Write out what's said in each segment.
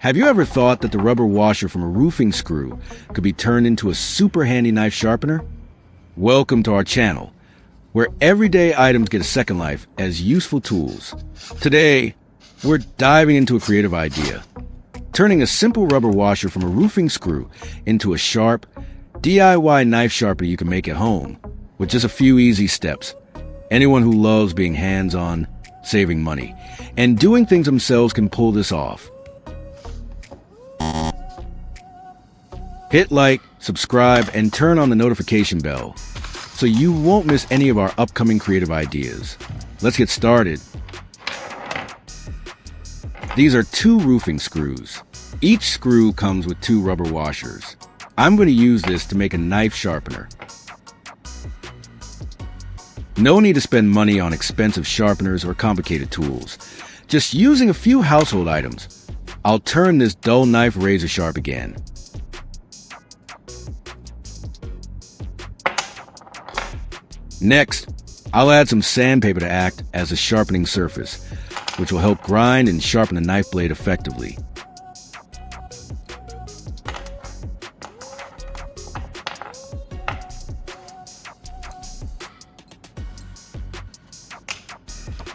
Have you ever thought that the rubber washer from a roofing screw could be turned into a super handy knife sharpener? Welcome to our channel, where everyday items get a second life as useful tools. Today, we're diving into a creative idea, turning a simple rubber washer from a roofing screw into a sharp, DIY knife sharpener you can make at home with just a few easy steps. Anyone who loves being hands-on, saving money, and doing things themselves can pull this off. Hit like, subscribe, and turn on the notification bell so you won't miss any of our upcoming creative ideas. Let's get started. These are 2 roofing screws. Each screw comes with 2 rubber washers. I'm going to use this to make a knife sharpener. No need to spend money on expensive sharpeners or complicated tools. Just using a few household items, I'll turn this dull knife razor sharp again. Next, I'll add some sandpaper to act as a sharpening surface, which will help grind and sharpen the knife blade effectively.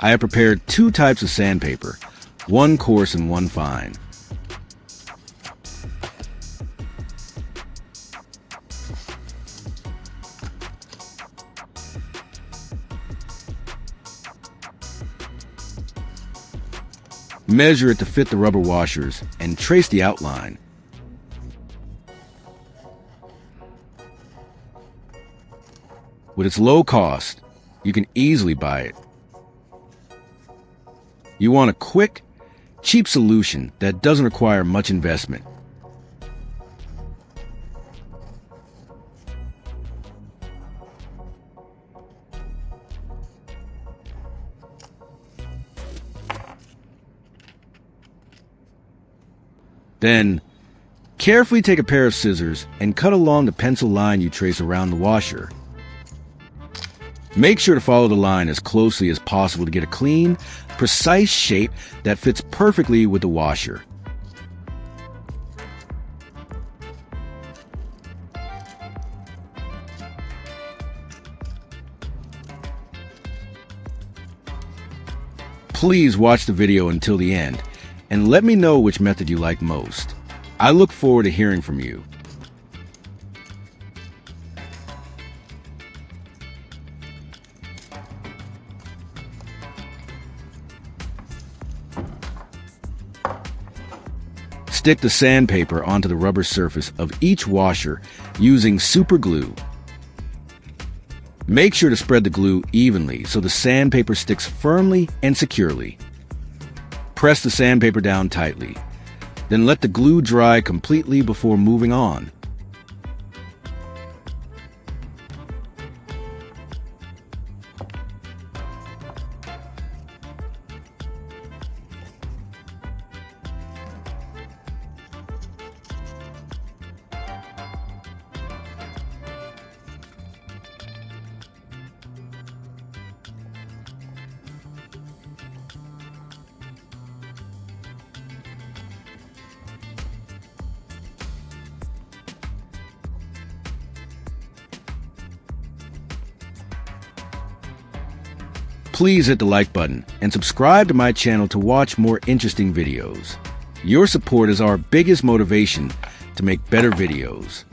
I have prepared 2 types of sandpaper, one coarse and one fine. Measure it to fit the rubber washers and trace the outline. With its low cost, you can easily buy it. You want a quick, cheap solution that doesn't require much investment. Then, carefully take a pair of scissors and cut along the pencil line you trace around the washer. Make sure to follow the line as closely as possible to get a clean, precise shape that fits perfectly with the washer. Please watch the video until the end and let me know which method you like most. I look forward to hearing from you. Stick the sandpaper onto the rubber surface of each washer using super glue. Make sure to spread the glue evenly so the sandpaper sticks firmly and securely. Press the sandpaper down tightly, then let the glue dry completely before moving on. Please hit the like button and subscribe to my channel to watch more interesting videos. Your support is our biggest motivation to make better videos.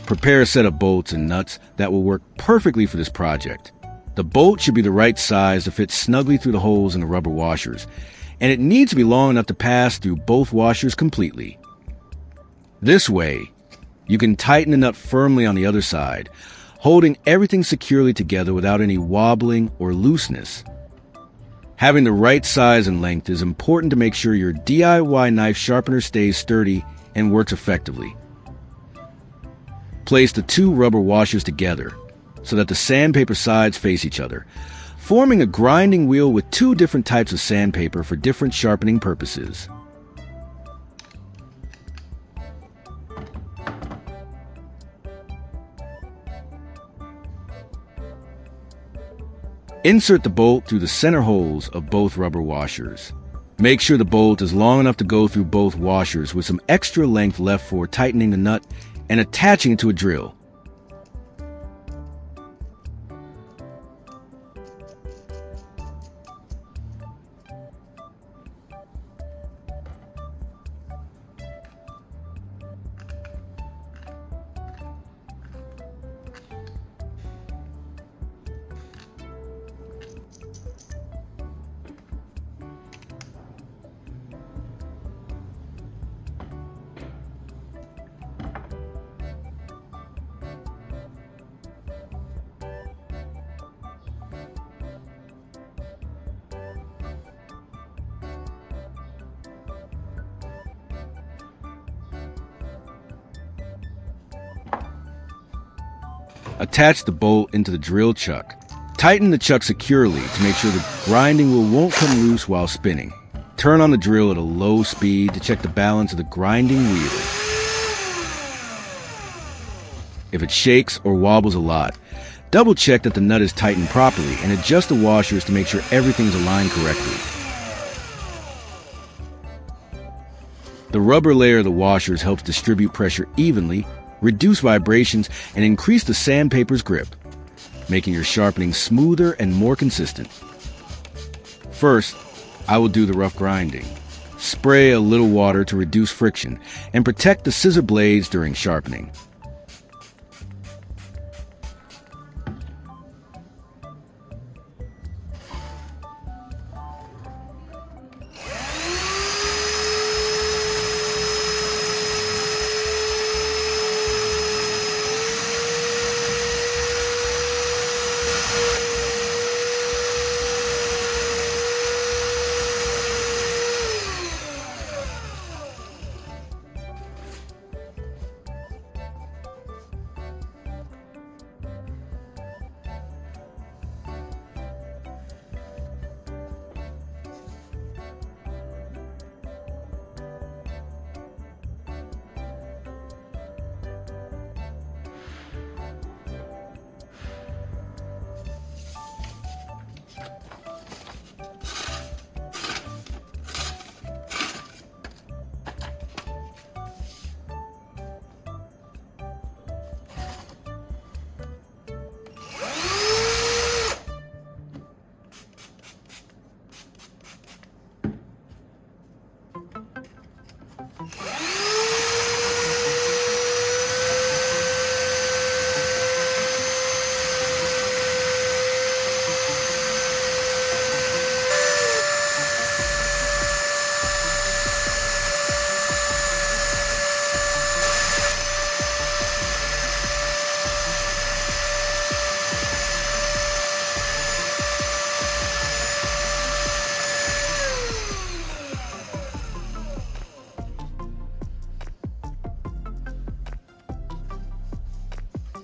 Prepare a set of bolts and nuts that will work perfectly for this project. The bolt should be the right size to fit snugly through the holes in the rubber washers, and it needs to be long enough to pass through both washers completely. This way, you can tighten the nut firmly on the other side, holding everything securely together without any wobbling or looseness. Having the right size and length is important to make sure your DIY knife sharpener stays sturdy and works effectively. Place the two rubber washers together so that the sandpaper sides face each other, forming a grinding wheel with two different types of sandpaper for different sharpening purposes. Insert the bolt through the center holes of both rubber washers. Make sure the bolt is long enough to go through both washers with some extra length left for tightening the nut and attaching it to a drill. Attach the bolt into the drill chuck. Tighten the chuck securely to make sure the grinding wheel won't come loose while spinning. Turn on the drill at a low speed to check the balance of the grinding wheel. If it shakes or wobbles a lot, double check that the nut is tightened properly and adjust the washers to make sure everything's aligned correctly. The rubber layer of the washers helps distribute pressure evenly, reduce vibrations, and increase the sandpaper's grip, making your sharpening smoother and more consistent. First, I will do the rough grinding. Spray a little water to reduce friction and protect the scissor blades during sharpening.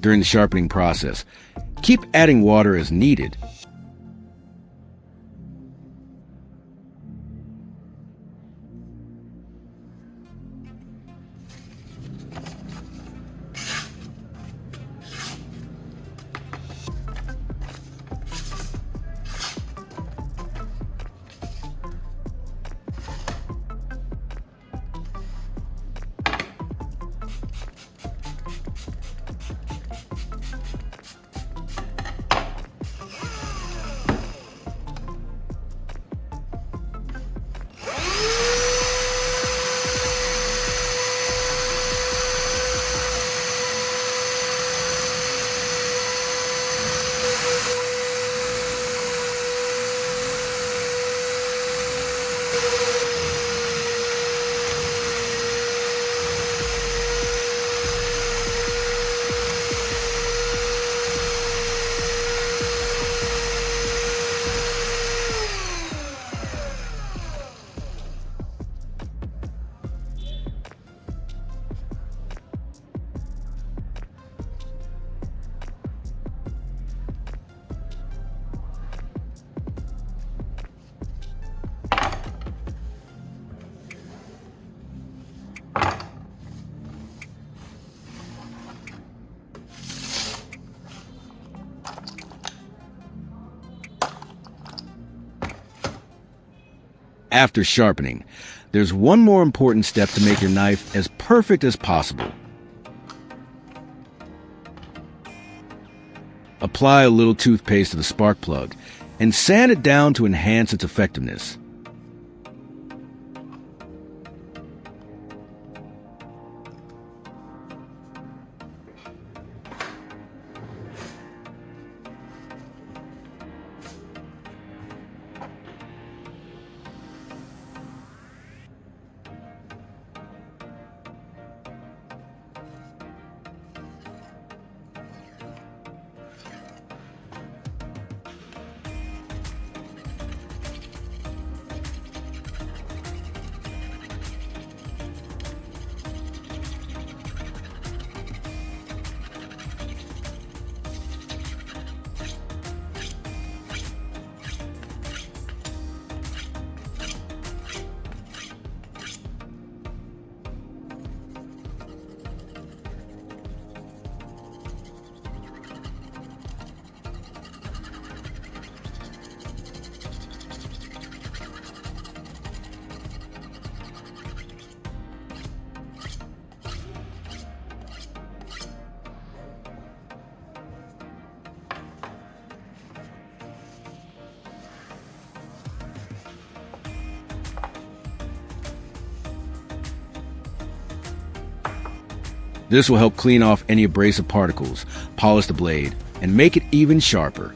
During the sharpening process, keep adding water as needed. After sharpening, there's one more important step to make your knife as perfect as possible. Apply a little toothpaste to the spark plug and sand it down to enhance its effectiveness. This will help clean off any abrasive particles, polish the blade, and make it even sharper.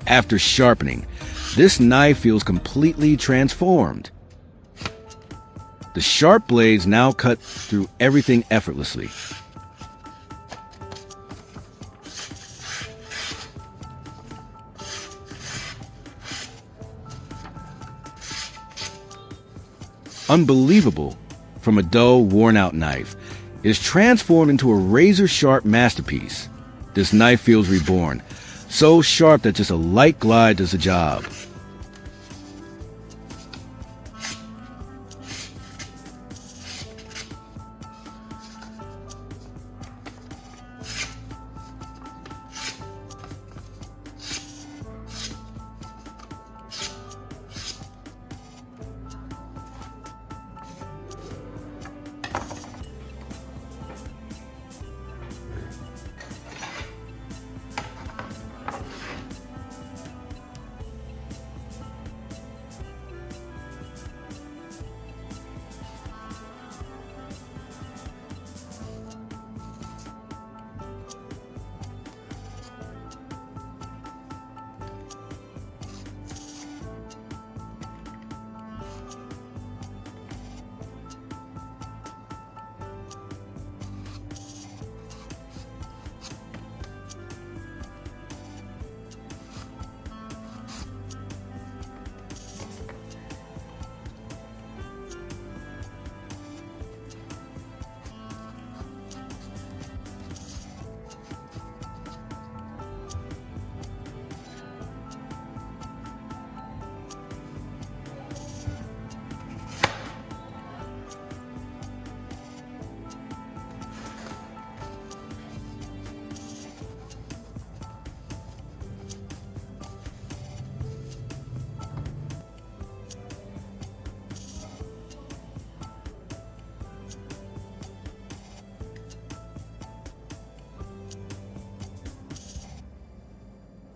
After sharpening, this knife feels completely transformed. The sharp blades now cut through everything effortlessly. Unbelievable! From a dull, worn-out knife, it is transformed into a razor-sharp masterpiece. This knife feels reborn, so sharp that just a light glide does the job.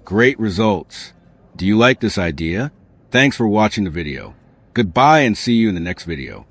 Great results. Do you like this idea? Thanks for watching the video. Goodbye and see you in the next video.